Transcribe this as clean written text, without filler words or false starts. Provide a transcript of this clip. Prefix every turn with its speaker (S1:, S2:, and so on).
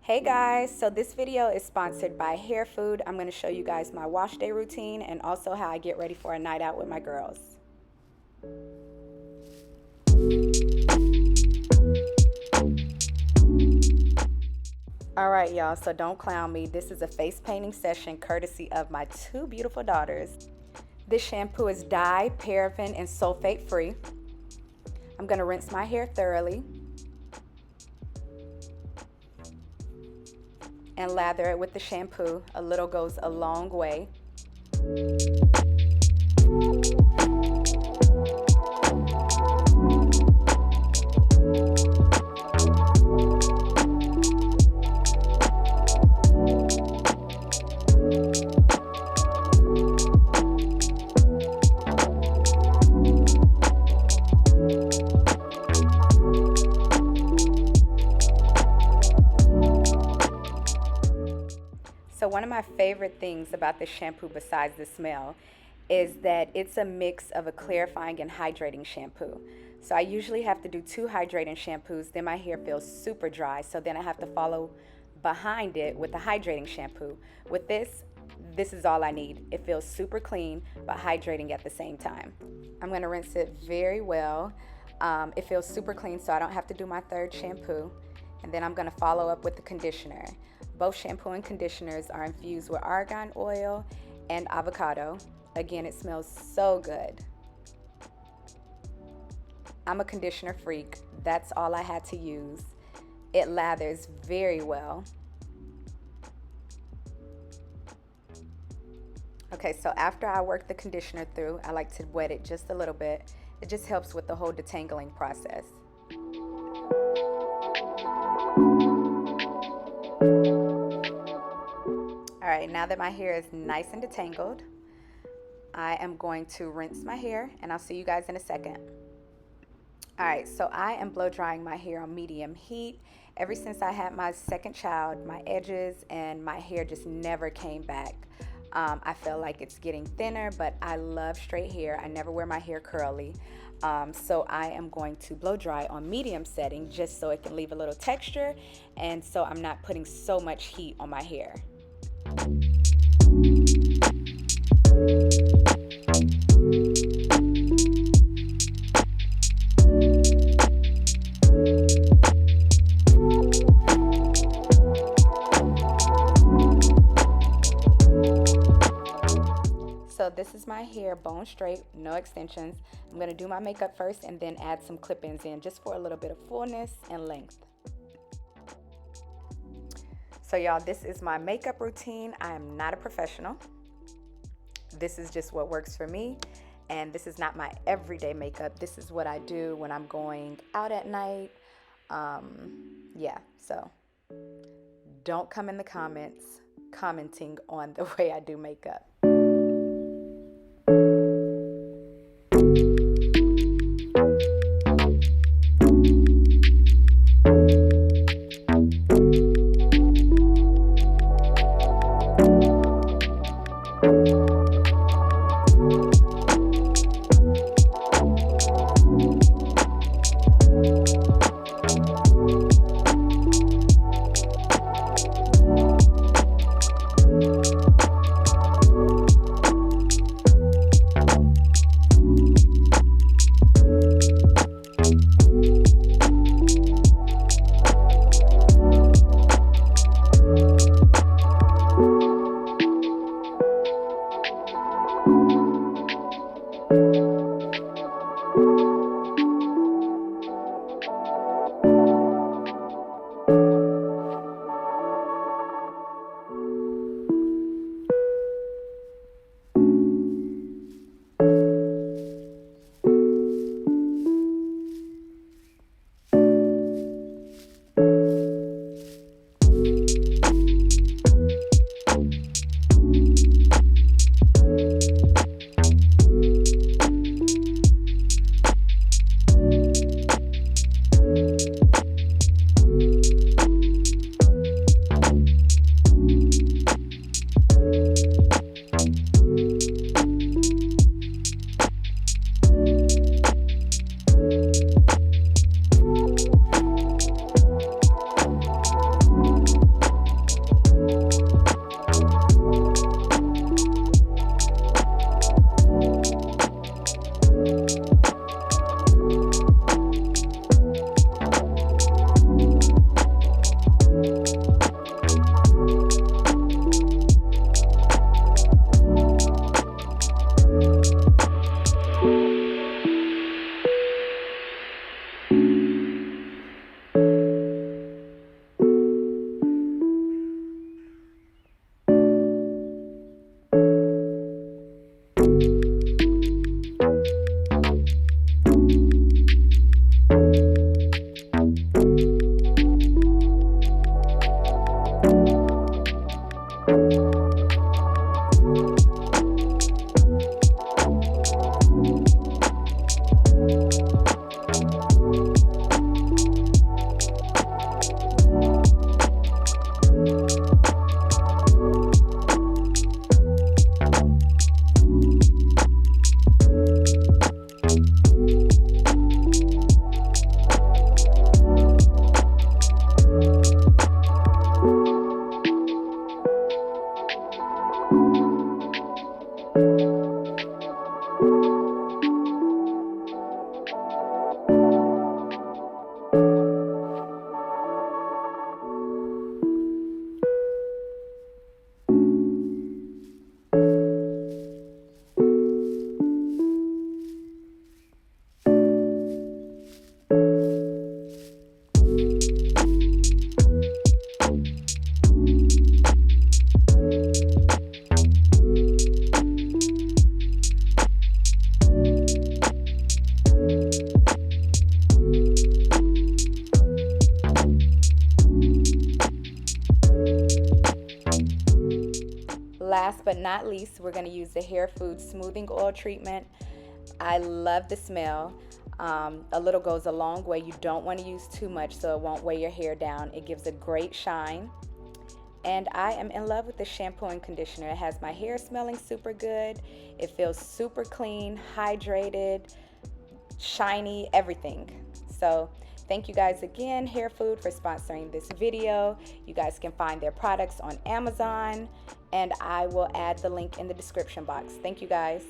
S1: Hey guys, so this video is sponsored by Hair Food. I'm going to show you guys my wash day routine and also how I get ready for a night out with my girls. Alright y'all, so don't clown me. This is a face painting session courtesy of my two beautiful daughters. This shampoo is dye, paraffin, and sulfate free. I'm going to rinse my hair thoroughly and lather it with the shampoo. A little goes a long way. So one of my favorite things about this shampoo besides the smell is that it's a mix of a clarifying and hydrating shampoo. So I usually have to do 2 hydrating shampoos, then my hair feels super dry, so then I have to follow behind it with a hydrating shampoo. With this is all I need. It feels super clean but hydrating at the same time. I'm going to rinse it very well. It feels super clean, so I don't have to do my 3rd shampoo. And then I'm going to follow up with the conditioner. Both shampoo and conditioners are infused with argan oil and avocado. Again, it smells so good. I'm a conditioner freak. That's all I had to use. It lathers very well. Okay, so after I work the conditioner through, I like to wet it just a little bit. It just helps with the whole detangling process. Alright, now that my hair is nice and detangled, I am going to rinse my hair and I'll see you guys in a second. Alright, so I am blow drying my hair on medium heat. Ever since I had my 2nd child, my edges and my hair just never came back. I feel like it's getting thinner, but I love straight hair. I never wear my hair curly. So I am going to blow dry on medium setting just so it can leave a little texture and so I'm not putting so much heat on my hair. So this is my hair bone straight, no extensions. I'm going to do my makeup first and then add some clip-ins in just for a little bit of fullness and length. So y'all, this is my makeup routine. I am not a professional. This is just what works for me. And this is not my everyday makeup. This is what I do when I'm going out at night. Yeah, so don't come in the comments commenting on the way I do makeup. last but not least, we're going to use the hair food smoothing oil treatment. I love the smell. A little goes a long way. You don't want to use too much so it won't weigh your hair down. It gives a great shine. And I am in love with the shampoo and conditioner. It has my hair smelling super good. It feels super clean, hydrated, shiny, everything. So thank you guys again, Hair Food, for sponsoring this video. You guys can find their products on Amazon, and I will add the link in the description box. Thank you guys.